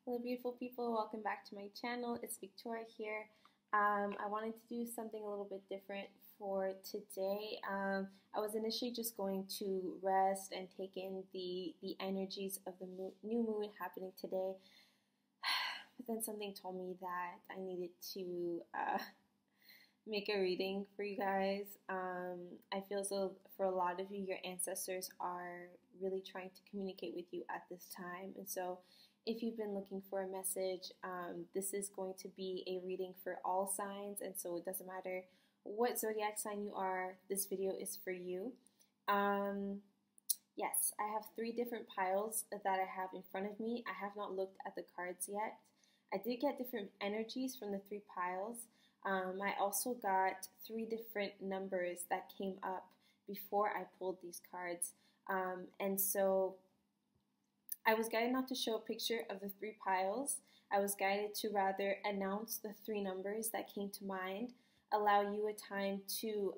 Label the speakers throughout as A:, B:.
A: Hello beautiful people, welcome back to my channel. It's Victoria here. I wanted to do something a little bit different for today. I was initially just going to rest and take in the energies of the new moon happening today, but then something told me that I needed to make a reading for you guys. I feel as though for a lot of you, your ancestors are really trying to communicate with you at this time, and so if you've been looking for a message, this is going to be a reading for all signs, and so it doesn't matter what zodiac sign you are, this video is for you. Yes, I have 3 different piles that I have in front of me. I have not looked at the cards yet. I did get different energies from the 3 piles. I also got 3 different numbers that came up before I pulled these cards, and so I was guided not to show a picture of the 3 piles. I was guided to rather announce the 3 numbers that came to mind, allow you a time to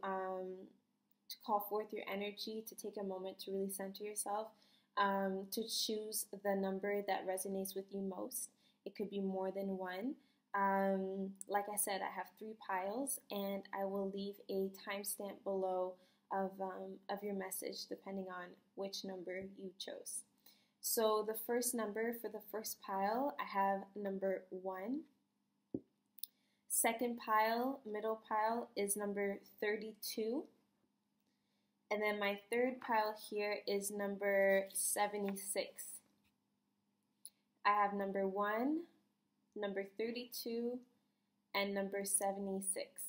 A: call forth your energy, to take a moment to really center yourself, to choose the number that resonates with you most. It could be more than one. Like I said, I have 3 piles, and I will leave a timestamp below of your message depending on which number you chose. So the first number for the first pile, I have number 1. Second pile, middle pile, is number 32. And then my third pile here is number 76. I have number 1, number 32, and number 76.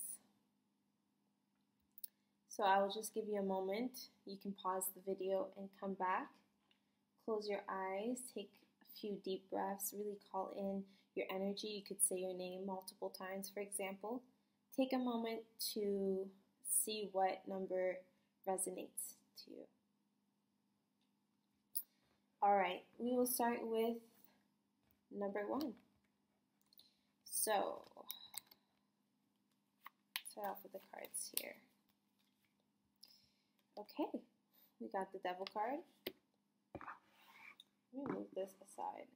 A: So I will just give you a moment. You can pause the video and come back. Close your eyes, take a few deep breaths, really call in your energy. You could say your name multiple times, for example. Take a moment to see what number resonates to you. All right, we will start with number 1. So, start off with the cards here. Okay, we got the Devil card. Let me move this aside.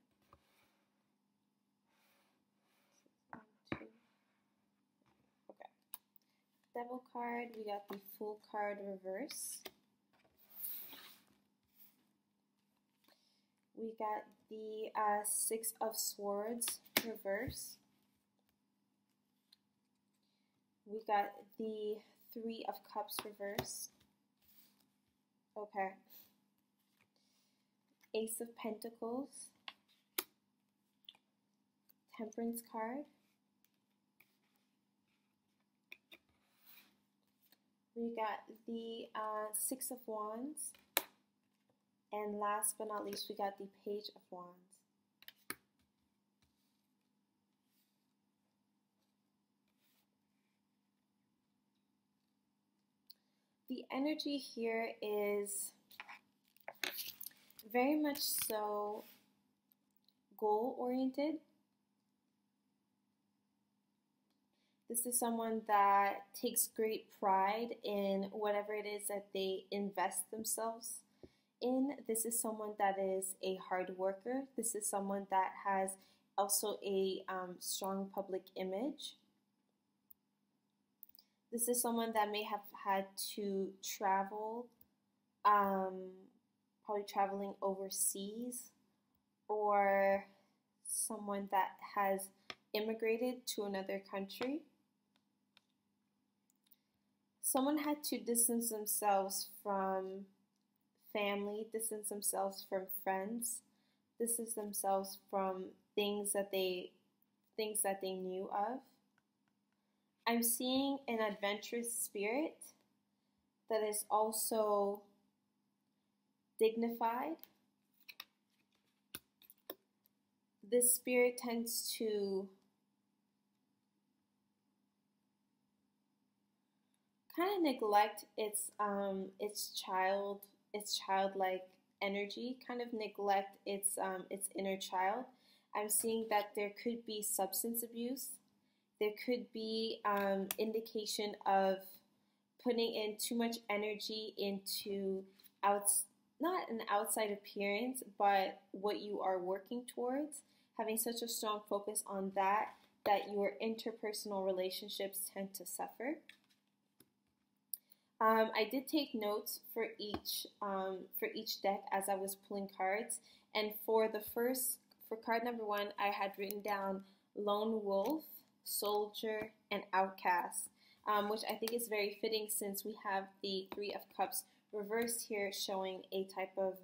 A: 1, 2. Okay. Devil card, we got the Fool card reverse. We got the 6 of Swords reverse. We got the 3 of Cups reverse. Okay. Ace of Pentacles, Temperance card, we got the 6 of Wands, and last but not least we got the Page of Wands. The energy here is very much so goal-oriented. This is someone that takes great pride in whatever it is that they invest themselves in. This is someone that is a hard worker. This is someone that has also a strong public image. This is someone that may have had to travel, probably traveling overseas, or someone that has immigrated to another country. Someone had to distance themselves from family, distance themselves from friends, distance themselves from things that they knew of. I'm seeing an adventurous spirit that is also dignified. This spirit tends to kind of neglect its childlike energy, kind of neglect its inner child. I'm seeing that there could be substance abuse. There could be indication of putting in too much energy into not an outside appearance, but what you are working towards having such a strong focus on that your interpersonal relationships tend to suffer. I did take notes for each deck as I was pulling cards, and for card number 1, I had written down Lone Wolf, Soldier, and Outcast, which I think is very fitting since we have the Three of Cups reversed here, showing a type of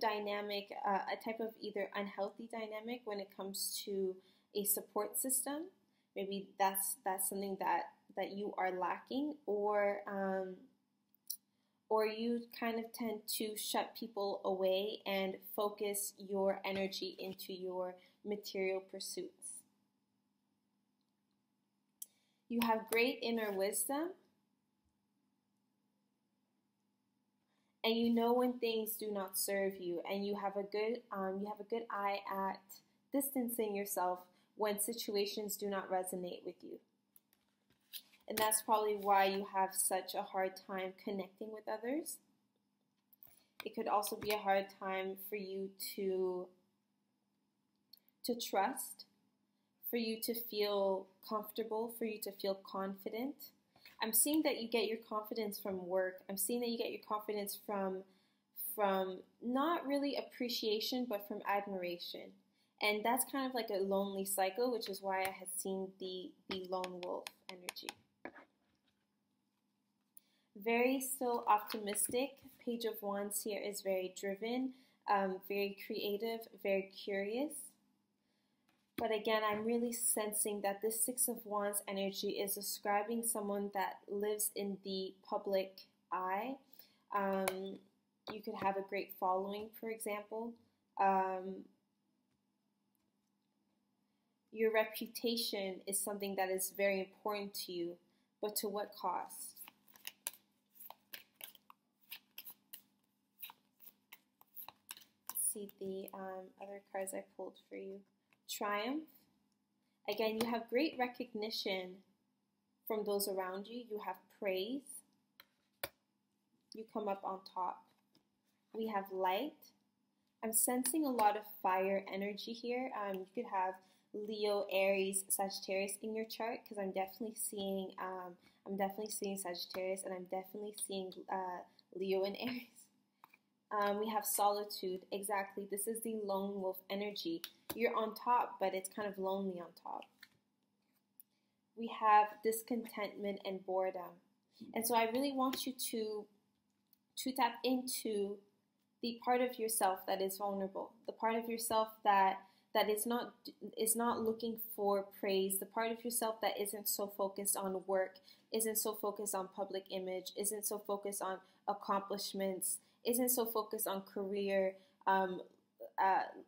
A: dynamic, a type of either unhealthy dynamic when it comes to a support system. Maybe that's something that you are lacking, or you kind of tend to shut people away and focus your energy into your material pursuits. You have great inner wisdom, and you know when things do not serve you, and you have a good eye at distancing yourself when situations do not resonate with you. And that's probably why you have such a hard time connecting with others. It could also be a hard time for you to trust, for you to feel comfortable, for you to feel confident. I'm seeing that you get your confidence from work. I'm seeing that you get your confidence from not really appreciation, but from admiration. And that's kind of like a lonely cycle, which is why I had seen the lone wolf energy. Very still optimistic. Page of Wands here is very driven, very creative, very curious. But again, I'm really sensing that this Six of Wands energy is describing someone that lives in the public eye. You could have a great following, for example. Your reputation is something that is very important to you, but to what cost? Let's see the other cards I pulled for you. Triumph. Again, you have great recognition from those around you. You have praise. You come up on top. We have light. I'm sensing a lot of fire energy here. You could have Leo, Aries, Sagittarius in your chart, because I'm definitely seeing Sagittarius, and I'm definitely seeing Leo and Aries. We have solitude. Exactly. This is the lone wolf energy. You're on top, but it's kind of lonely on top. We have discontentment and boredom. And so I really want you to tap into the part of yourself that is vulnerable, the part of yourself that is not looking for praise, the part of yourself that isn't so focused on work, isn't so focused on public image, isn't so focused on accomplishments, isn't so focused on career,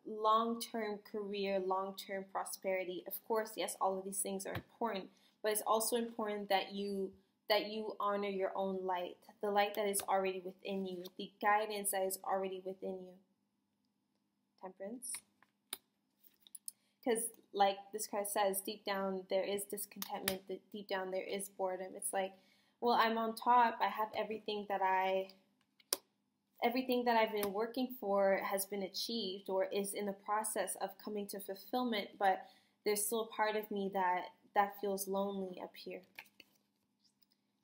A: long-term career, long-term prosperity. Of course, yes, all of these things are important, but it's also important that you honor your own light, the light that is already within you, the guidance that is already within you. Temperance. Because like this card says, deep down there is discontentment, deep down there is boredom. It's like, well, I'm on top, I have everything that I've been working for has been achieved or is in the process of coming to fulfillment, but there's still a part of me that feels lonely up here.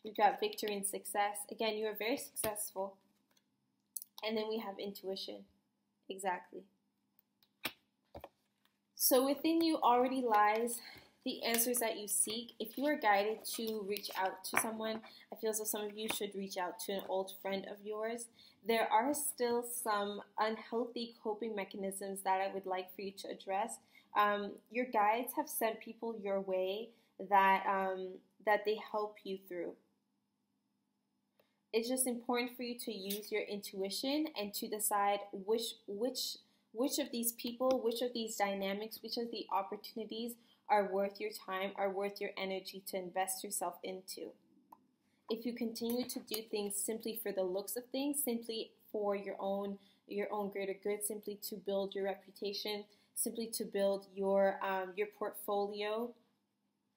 A: We've got victory and success. Again, you are very successful. And then we have intuition. Exactly. So within you already lies the answers that you seek. If you are guided to reach out to someone, I feel as though some of you should reach out to an old friend of yours. There are still some unhealthy coping mechanisms that I would like for you to address. Your guides have sent people your way that they help you through. It's just important for you to use your intuition and to decide which of these people, which of these dynamics, which of the opportunities are worth your time, are worth your energy to invest yourself into. If you continue to do things simply for the looks of things, simply for your own greater good, simply to build your reputation, simply to build your portfolio,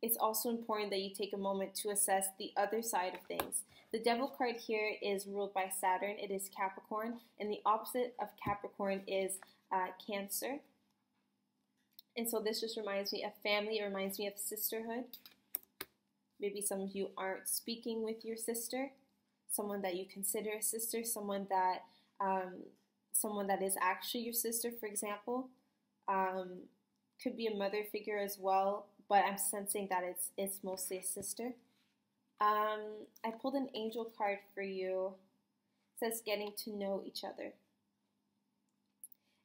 A: it's also important that you take a moment to assess the other side of things. The Devil card here is ruled by Saturn. It is Capricorn, and the opposite of Capricorn is Cancer. And so this just reminds me of family. It reminds me of sisterhood. Maybe some of you aren't speaking with your sister, someone that you consider a sister, someone that is actually your sister, for example. Could be a mother figure as well, but I'm sensing that it's mostly a sister. I pulled an angel card for you. It says getting to know each other.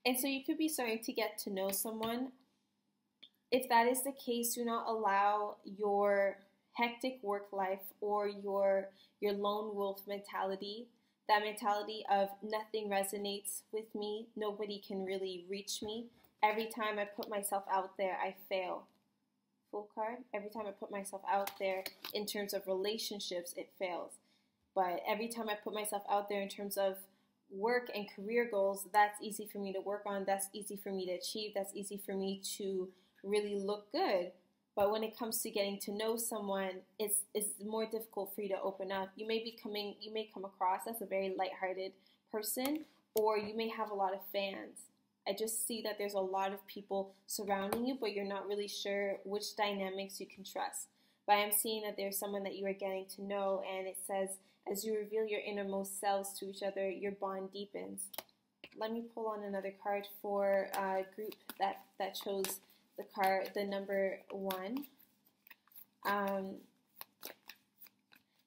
A: And so you could be starting to get to know someone. If that is the case, do not allow your hectic work life or your lone wolf mentality, that mentality of nothing resonates with me, nobody can really reach me. Every time I put myself out there, I fail. Full card. Every time I put myself out there in terms of relationships, it fails. But every time I put myself out there in terms of work and career goals, that's easy for me to work on, that's easy for me to achieve, that's easy for me to really look good. But when it comes to getting to know someone, it's more difficult for you to open up. You may come across as a very lighthearted person, or you may have a lot of fans. I just see that there's a lot of people surrounding you, but you're not really sure which dynamics you can trust. But I'm seeing that there's someone that you are getting to know, and it says, as you reveal your innermost selves to each other, your bond deepens. Let me pull on another card for a group that chose the number 1.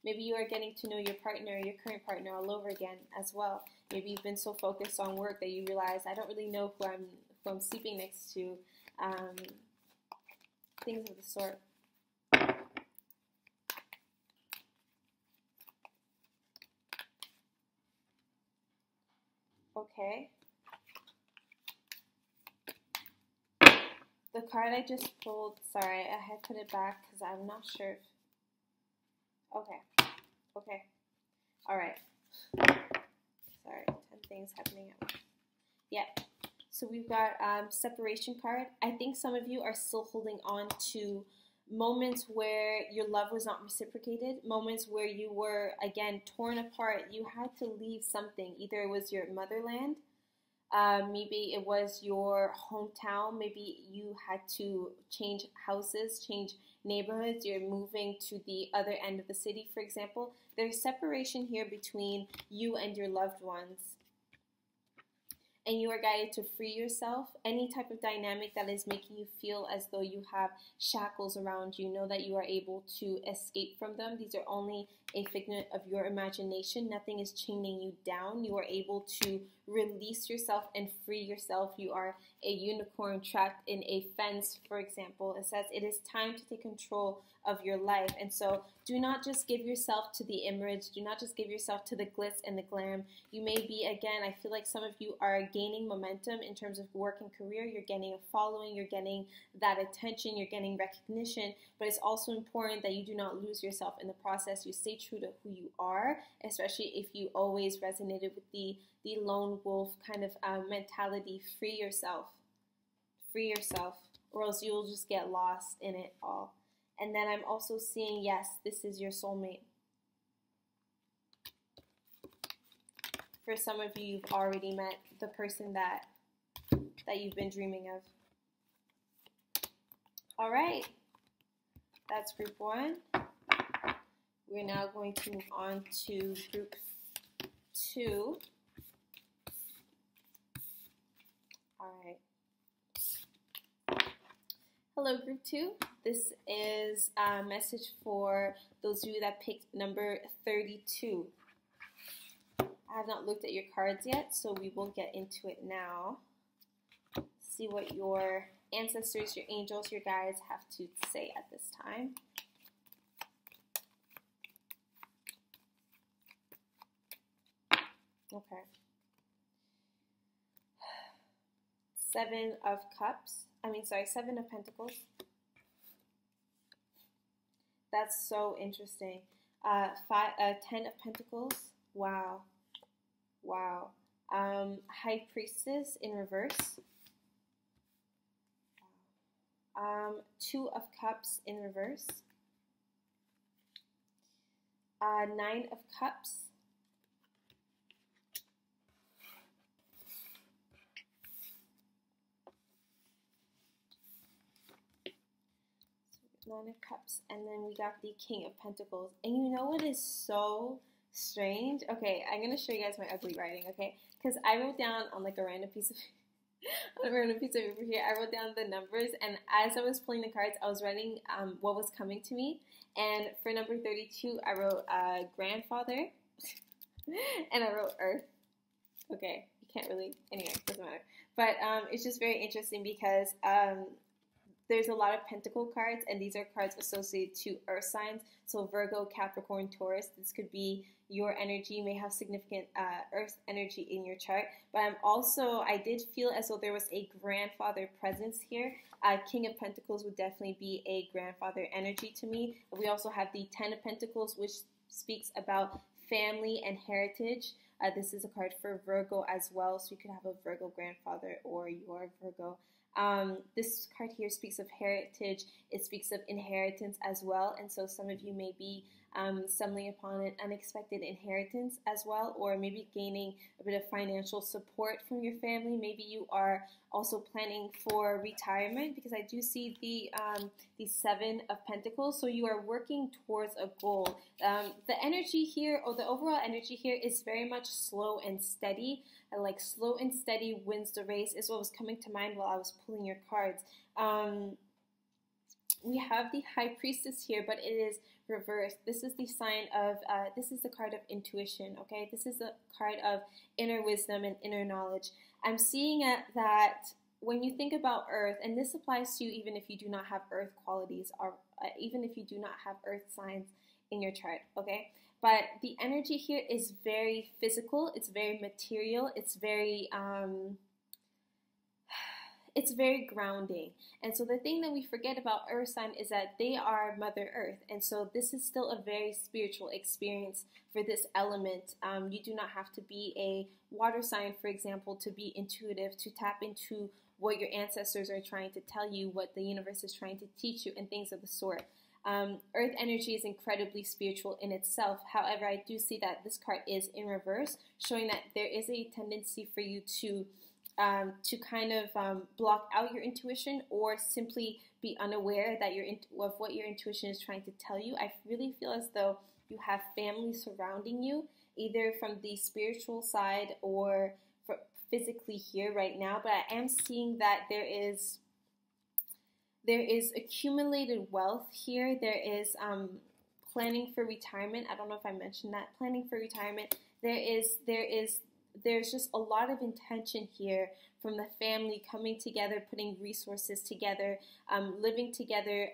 A: Maybe you are getting to know your partner, your current partner, all over again as well. Maybe you've been so focused on work that you realize, I don't really know who I'm sleeping next to. Things of the sort. Okay. The card I just pulled, sorry, I had put it back because I'm not sure. Okay. All right. Sorry, 10 things happening at once. Yeah. So we've got separation card. I think some of you are still holding on to moments where your love was not reciprocated, moments where you were, again, torn apart. You had to leave something. Either it was your motherland, maybe it was your hometown, maybe you had to change houses, change neighborhoods, you're moving to the other end of the city, for example. There's separation here between you and your loved ones. And you are guided to free yourself. Any type of dynamic that is making you feel as though you have shackles around you, know that you are able to escape from them. These are only a figment of your imagination. Nothing is chaining you down. You are able to release yourself and free yourself. You are a unicorn trapped in a fence, for example. It says it is time to take control of your life. And so do not just give yourself to the image. Do not just give yourself to the glitz and the glam. You may be, again, I feel like some of you are gaining momentum in terms of work and career. You're getting a following. You're getting that attention. You're getting recognition. But it's also important that you do not lose yourself in the process. You stay true to who you are, especially if you always resonated with the lone wolf kind of mentality. Free yourself. Free yourself, or else you'll just get lost in it all. And then I'm also seeing, yes, this is your soulmate. For some of you, you've already met the person that you've been dreaming of. All right, that's group 1. We're now going to move on to group 2. All right. Hello, group 2. This is a message for those of you that picked number 32. I have not looked at your cards yet, so we will get into it now. See what your ancestors, your angels, your guides have to say at this time. Okay. 7 of Pentacles. That's so interesting. 10 of Pentacles. Wow. Wow. High Priestess in reverse. 2 of Cups in reverse. 9 of Cups. Nine of Cups, and then we got the King of Pentacles. And you know what is so strange? Okay, I'm gonna show you guys my ugly writing, okay? Because I wrote down on like a random piece of on a random piece of paper here, I wrote down the numbers, and as I was pulling the cards, I was writing what was coming to me. And for number 32, I wrote grandfather, and I wrote Earth. Okay, you can't really, anyway, doesn't matter. But it's just very interesting because there's a lot of pentacle cards, and these are cards associated to earth signs. So Virgo, Capricorn, Taurus, this could be your energy. You may have significant earth energy in your chart. But I did feel as though there was a grandfather presence here. King of Pentacles would definitely be a grandfather energy to me. We also have the Ten of Pentacles, which speaks about family and heritage. This is a card for Virgo as well, so you could have a Virgo grandfather or your Virgo. This card here speaks of heritage. It speaks of inheritance as well, and so some of you may be stumbling upon an unexpected inheritance as well, or maybe gaining a bit of financial support from your family. Maybe you are also planning for retirement, because I do see the Seven of Pentacles, so you are working towards a goal. The energy here, or the overall energy here, is very much slow and steady. Like slow and steady wins the race is what was coming to mind while I was pulling your cards. We have the High Priestess here, but it is reversed. This is the sign of, this is the card of intuition, okay? This is the card of inner wisdom and inner knowledge. I'm seeing that when you think about Earth, and this applies to you even if you do not have Earth qualities, or even if you do not have Earth signs in your chart, okay? But the energy here is very physical, it's very material, it's very grounding. And so the thing that we forget about Earth sign is that they are Mother Earth. And so this is still a very spiritual experience for this element. You do not have to be a water sign, for example, to be intuitive, to tap into what your ancestors are trying to tell you, what the universe is trying to teach you, and things of the sort. Earth energy is incredibly spiritual in itself. However, I do see that this card is in reverse, showing that there is a tendency for you to kind of block out your intuition, or simply be unaware that of what your intuition is trying to tell you. I really feel as though you have family surrounding you, either from the spiritual side or physically here right now. But I am seeing that there is accumulated wealth here. There is planning for retirement. I don't know if I mentioned that. Planning for retirement. There's just a lot of intention here from the family coming together, putting resources together, living together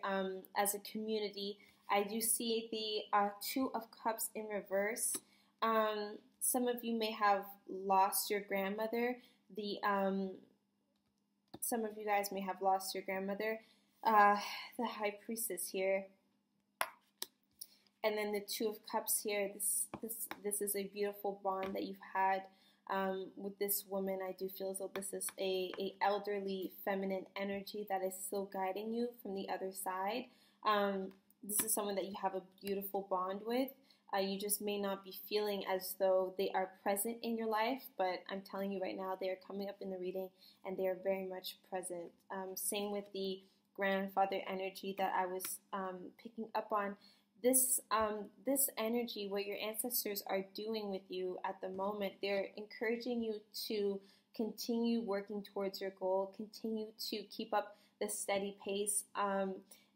A: as a community. I do see the Two of Cups in reverse. Some of you may have lost your grandmother. Some of you guys may have lost your grandmother. The High Priestess here. And then the Two of Cups here. This is a beautiful bond that you've had with this woman. I do feel as though this is a elderly feminine energy that is still guiding you from the other side. This is someone that you have a beautiful bond with. You just may not be feeling as though they are present in your life, but I'm telling you right now, they are coming up in the reading, and they are very much present. Same with the grandfather energy that I was picking up on. This energy, what your ancestors are doing with you at the moment, they're encouraging you to continue working towards your goal, continue to keep up the steady pace.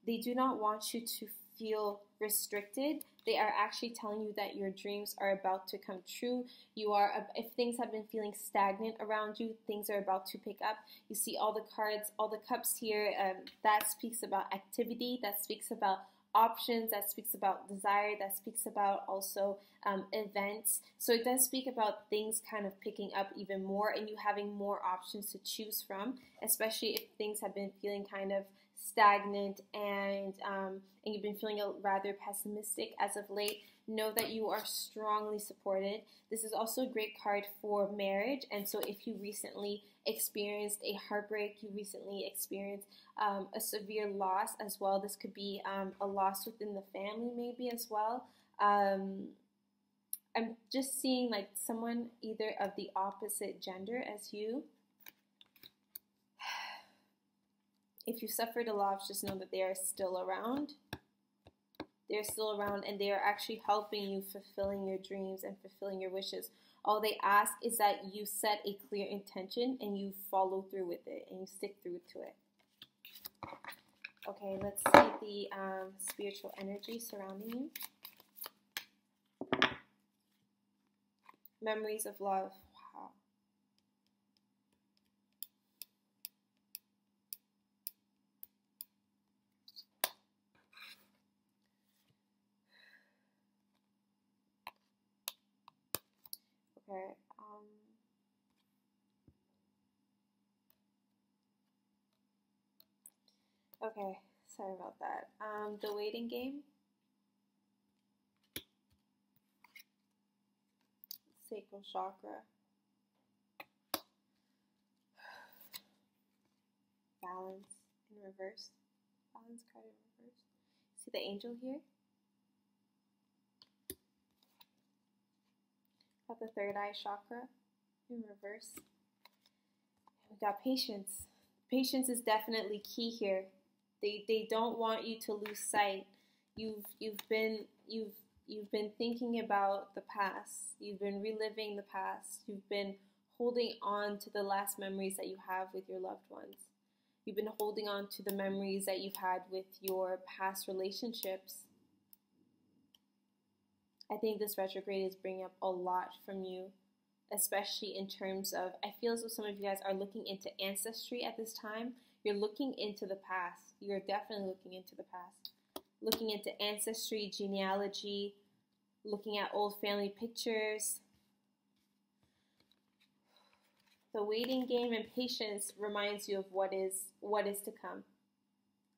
A: They do not want you to feel restricted. They are actually telling you that your dreams are about to come true. If things have been feeling stagnant around you, things are about to pick up. You see all the cards, all the cups here. That speaks about activity. That speaks about options. That speaks about desire. That speaks about also events. So it does speak about things kind of picking up even more, and you having more options to choose from, especially if things have been feeling kind of stagnant and you've been feeling rather pessimistic as of late. Know that you are strongly supported. This is also a great card for marriage, and so if you recently experienced a heartbreak, you recently experienced a severe loss as well. This could be a loss within the family maybe as well. I'm just seeing like someone either of the opposite gender as you. If you suffered a loss, just know that they are still around. They're still around, and they are actually helping you fulfilling your dreams and fulfilling your wishes. All they ask is that you set a clear intention and you follow through with it and you stick through to it. Okay, let's see the spiritual energy surrounding you. Memories of love. Wow. Okay. Okay, sorry about that. The waiting game. Sacral chakra. Balance in reverse. Balance card in reverse. See the angel here? Got the third eye chakra in reverse. We got patience. Patience is definitely key here. They don't want you to lose sight. You've been thinking about the past. You've been reliving the past. You've been holding on to the last memories that you have with your loved ones. You've been holding on to the memories that you've had with your past relationships. I think this retrograde is bringing up a lot from you, especially in terms of, I feel as though some of you guys are looking into ancestry at this time. You're looking into the past. You're definitely looking into the past. Looking into ancestry, genealogy, looking at old family pictures. The waiting game and patience reminds you of what is to come.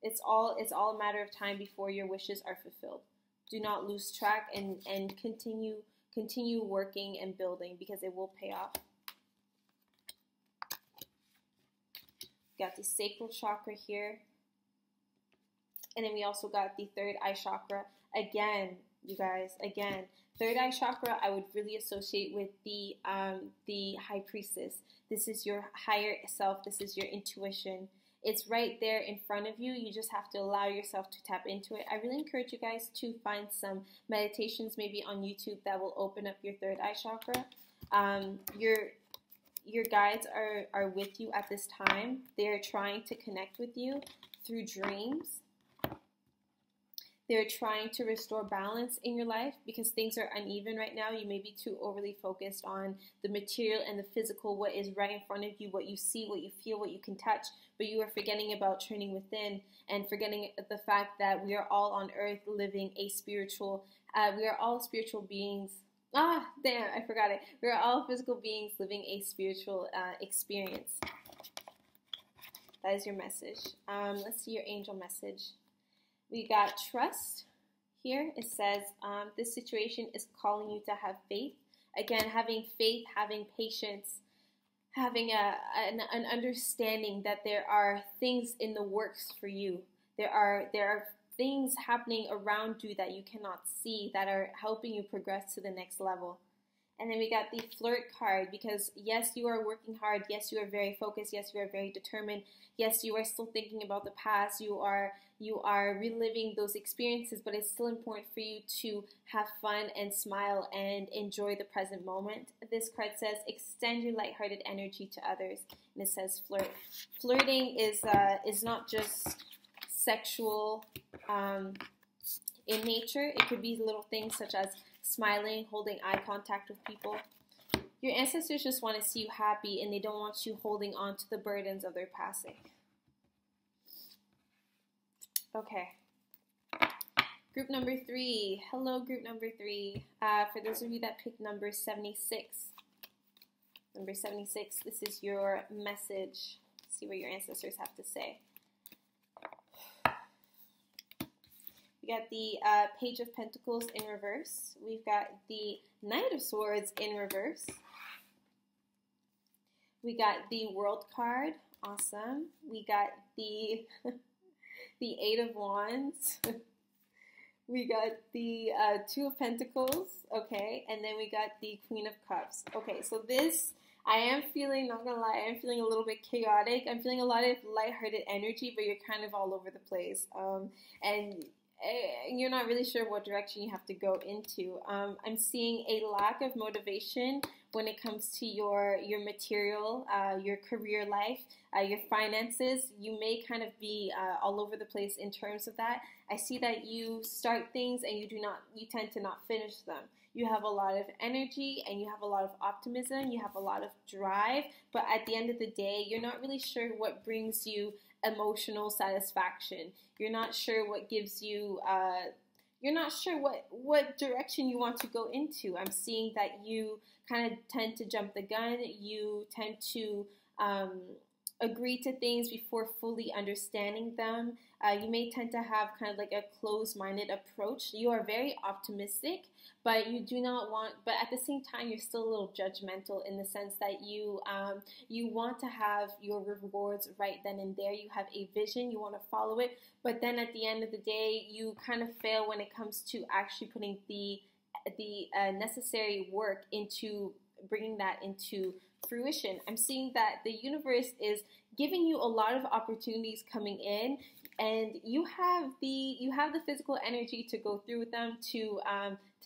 A: It's all a matter of time before your wishes are fulfilled. Do not lose track and continue working and building, because it will pay off. Got the sacral chakra here. And then we also got the third eye chakra. Again, you guys, third eye chakra I would really associate with the high priestess. This is your higher self. This is your intuition. It's right there in front of you. You just have to allow yourself to tap into it. I really encourage you guys to find some meditations maybe on YouTube that will open up your third eye chakra. Your guides are with you at this time. They're trying to connect with you through dreams. They're trying to restore balance in your life because things are uneven right now. You may be too overly focused on the material and the physical, what is right in front of you, what you see, what you feel, what you can touch, but you are forgetting about turning within and forgetting the fact that we are all on earth living a spiritual, we are all spiritual beings. Ah, damn, I forgot it. We are all physical beings living a spiritual experience. That is your message. Let's see your angel message. We got trust here. It says this situation is calling you to have faith. Again, having faith, having patience, having an understanding that there are things in the works for you. There are things happening around you that you cannot see that are helping you progress to the next level. And then we got the flirt card, because yes, you are working hard. Yes, you are very focused. Yes, you are very determined. Yes, you are still thinking about the past. You are reliving those experiences, but it's still important for you to have fun and smile and enjoy the present moment. This card says extend your lighthearted energy to others, and it says flirt. Flirting is not just sexual in nature. It could be little things such as smiling, holding eye contact with people. Your ancestors just want to see you happy, and they don't want you holding on to the burdens of their passing. Okay. Group number 3. Hello, group number 3. For those of you that picked number 76. Number 76, this is your message. Let's see what your ancestors have to say. We got the Page of Pentacles in reverse. We've got the Knight of Swords in reverse. We got the World card. Awesome. We got the the Eight of Wands. We got the Two of Pentacles. Okay. And then we got the Queen of Cups. Okay. So this, I am feeling, not gonna lie, I am feeling a little bit chaotic. I'm feeling a lot of lighthearted energy, but you're kind of all over the place. And you're not really sure what direction you have to go into. I'm seeing a lack of motivation when it comes to your material, your career life, your finances. You may kind of be all over the place in terms of that. I see that you start things and you tend to not finish them. You have a lot of energy and you have a lot of optimism, you have a lot of drive, but at the end of the day, you're not really sure what brings you emotional satisfaction. You're not sure what gives you, you're not sure what direction you want to go into. I'm seeing that you kind of tend to jump the gun. You tend to agree to things before fully understanding them. You may tend to have kind of like a closed-minded approach. You are very optimistic, but you do not want, but at the same time, you're still a little judgmental in the sense that you want to have your rewards right then and there. You have a vision, you want to follow it, but then at the end of the day, you kind of fail when it comes to actually putting the necessary work into bringing that into fruition. I'm seeing that the universe is giving you a lot of opportunities coming in, and you have the physical energy to go through with them, to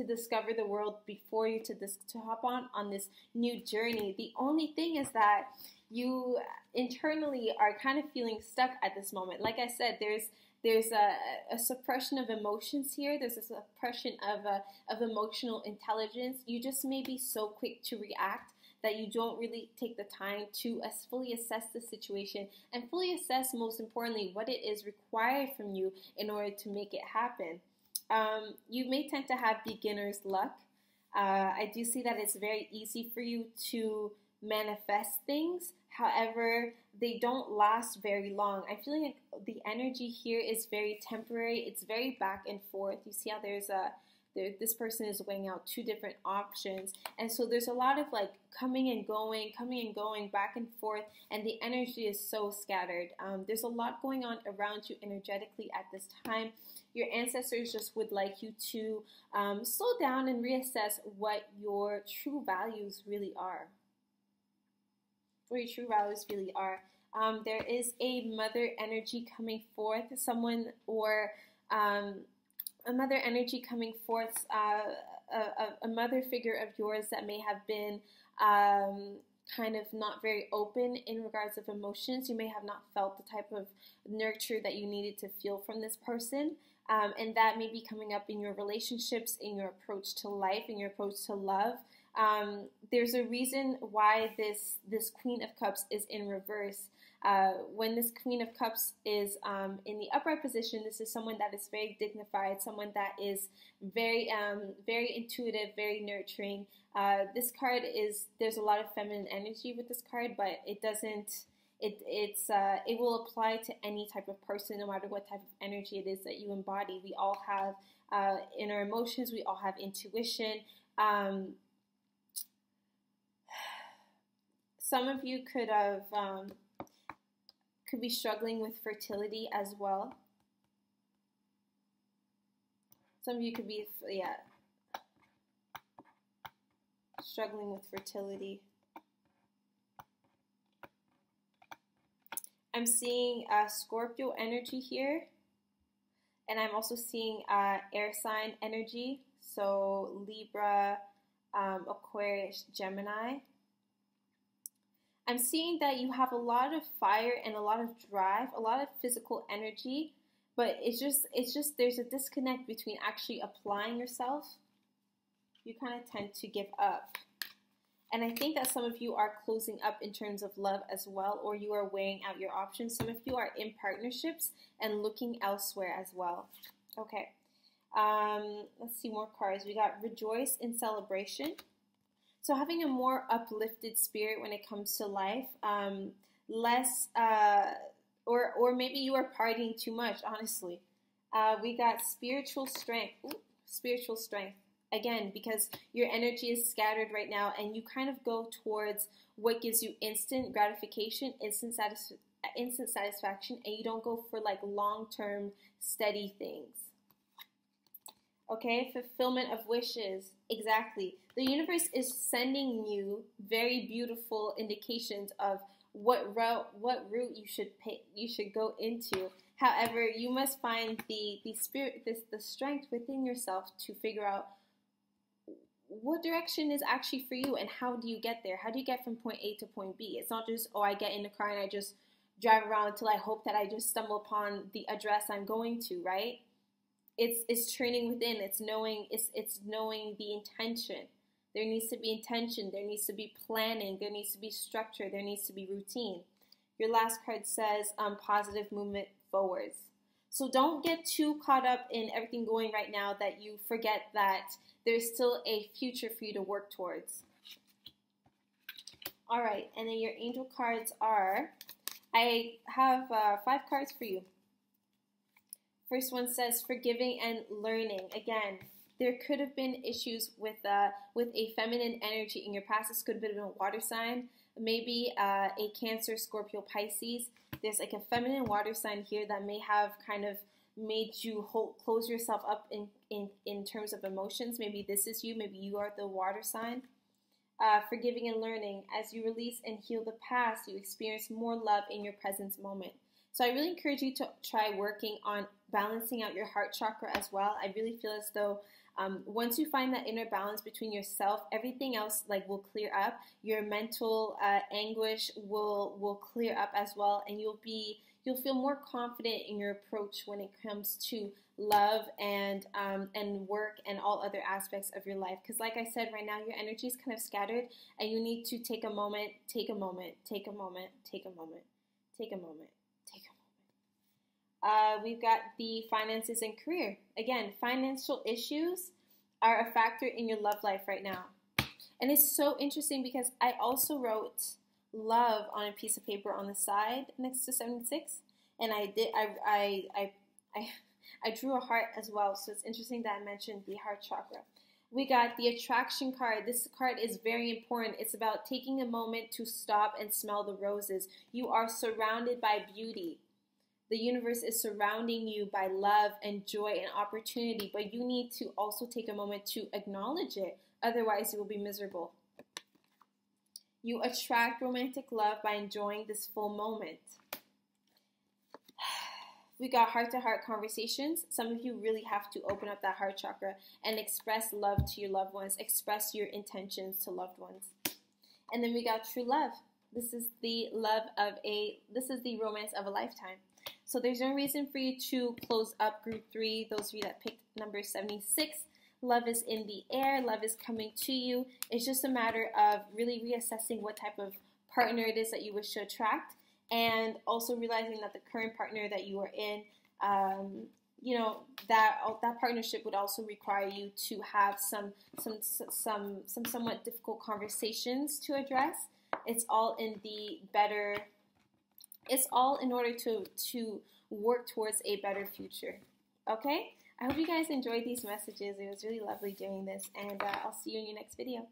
A: discover the world before you, to hop on this new journey. The only thing is that you internally are kind of feeling stuck at this moment. Like I said, there's a suppression of emotions here. There's a suppression of emotional intelligence. You just may be so quick to react that you don't really take the time to fully assess the situation and fully assess, most importantly, what it is required from you in order to make it happen. You may tend to have beginner's luck. I do see that it's very easy for you to manifest things. However, they don't last very long. I'm feeling like the energy here is very temporary. It's very back and forth. You see how this person is weighing out two different options. And so there's a lot of like coming and going, back and forth, and the energy is so scattered. There's a lot going on around you energetically at this time. Your ancestors just would like you to slow down and reassess what your true values really are. What your true values really are. There is a mother energy coming forth, someone or a mother energy coming forth, a mother figure of yours that may have been kind of not very open in regards of emotions. You may have not felt the type of nurture that you needed to feel from this person. And that may be coming up in your relationships, in your approach to life, in your approach to love. There's a reason why this Queen of Cups is in reverse. When this Queen of Cups is in the upright position, this is someone that is very dignified, someone that is very intuitive, very nurturing. This card there's a lot of feminine energy with this card, but it doesn't. It will apply to any type of person, no matter what type of energy it is that you embody. We all have inner emotions. We all have intuition. Some of you could be struggling with fertility as well. Some of you could be, struggling with fertility. I'm seeing Scorpio energy here, and I'm also seeing air sign energy, so Libra, Aquarius, Gemini. I'm seeing that you have a lot of fire and a lot of drive, a lot of physical energy, but it's just there's a disconnect between actually applying yourself. You kind of tend to give up. And I think that some of you are closing up in terms of love as well, or you are weighing out your options. Some of you are in partnerships and looking elsewhere as well. Okay, let's see more cards. We got Rejoice in Celebration. So having a more uplifted spirit when it comes to life, less, or maybe you are partying too much, honestly. We got Spiritual Strength. Ooh, spiritual strength. Again, because your energy is scattered right now and you kind of go towards what gives you instant gratification, instant satisfaction, and you don't go for like long-term steady things. Okay, fulfillment of wishes. Exactly. The universe is sending you very beautiful indications of what route you should go into. However, you must find the spirit, the strength within yourself to figure out what direction is actually for you and how do you get there? How do you get from point A to point B? It's not just, oh, I get in the car and I just drive around until I hope that I just stumble upon the address I'm going to, right? It's training within. It's knowing the intention. There needs to be intention. There needs to be planning. There needs to be structure. There needs to be routine. Your last card says positive movement forwards. So don't get too caught up in everything going right now that you forget that there's still a future for you to work towards. All right, and then your angel cards are, I have 5 cards for you. First one says forgiving and learning. Again, there could have been issues with a feminine energy in your past. This could have been a water sign, maybe a Cancer, Scorpio, Pisces. There's like a feminine water sign here that may have kind of made you close yourself up in terms of emotions. Maybe this is you. Maybe you are the water sign. Forgiving and learning. As you release and heal the past, you experience more love in your present moment. So I really encourage you to try working on balancing out your heart chakra as well. I really feel as though once you find that inner balance between yourself, everything else will clear up. Your mental anguish will clear up as well, and you'll feel more confident in your approach when it comes to love and work and all other aspects of your life. Because like I said, right now your energy is kind of scattered, and you need to take a moment, take a moment, take a moment, take a moment, take a moment. We've got the finances and career. Again, financial issues are a factor in your love life right now. And it's so interesting because I also wrote love on a piece of paper on the side next to 76. And I drew a heart as well. So it's interesting that I mentioned the heart chakra. We got the attraction card. This card is very important. It's about taking a moment to stop and smell the roses. You are surrounded by beauty. The universe is surrounding you by love and joy and opportunity, but you need to also take a moment to acknowledge it. Otherwise, you will be miserable. You attract romantic love by enjoying this full moment. We got heart-to-heart conversations. Some of you really have to open up that heart chakra and express love to your loved ones. Express your intentions to loved ones. And then we got true love. This is the romance of a lifetime. So there's no reason for you to close up group 3. Those of you that picked number 76, love is in the air. Love is coming to you. It's just a matter of really reassessing what type of partner it is that you wish to attract, and also realizing that the current partner that you are in, that partnership would also require you to have some somewhat difficult conversations to address. It's all in order to work towards a better future. Okay? I hope you guys enjoyed these messages. It was really lovely doing this, and I'll see you in your next video.